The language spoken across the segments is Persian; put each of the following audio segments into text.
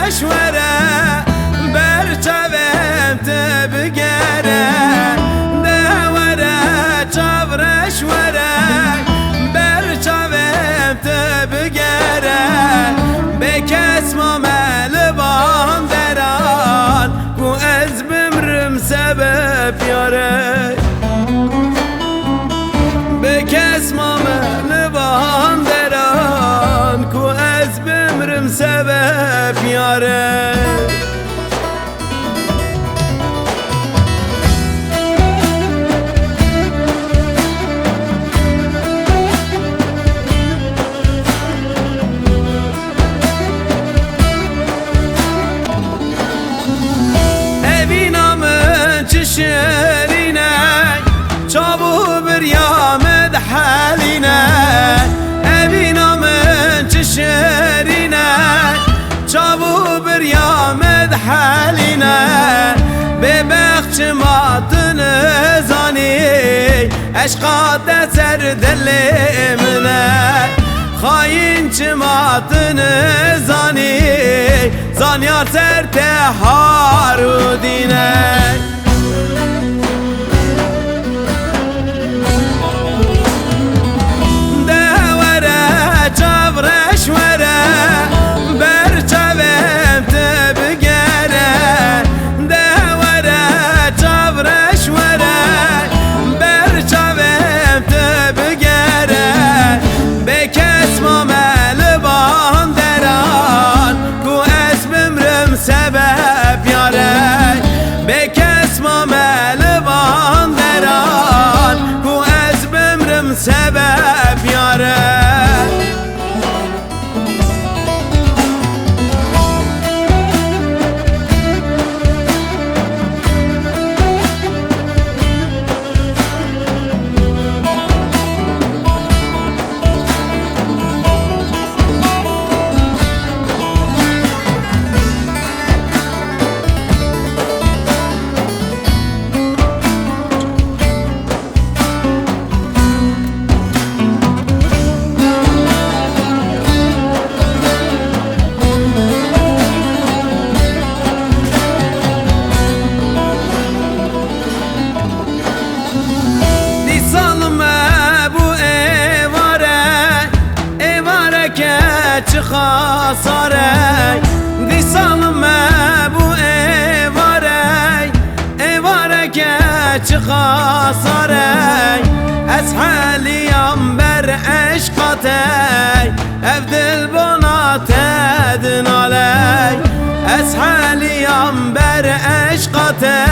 شوره برچویم تبگره دوره چاورش وره برچویم تبگره به کس ما ملبان دران کو از بمرم سبب یاره به کس ما ملبان دران کو از بمرم سبب یاره شرینه چابو بریامد حالینه ابینا من چه شرینه چابو بریامد حالینه به بخش ماتن زانی عشقات سر دل منه خاین چه ماتن زانی زانیار سر تهار و دینه sebep yare be kes ma melvan deran ku ez bemrim sebep yare چه خساره دی سالم بو ایواره که چه خساره از حالیم بر عشقاته اف دل بنات دنالی از حالیم بر عشقاته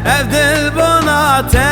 اف دل بنات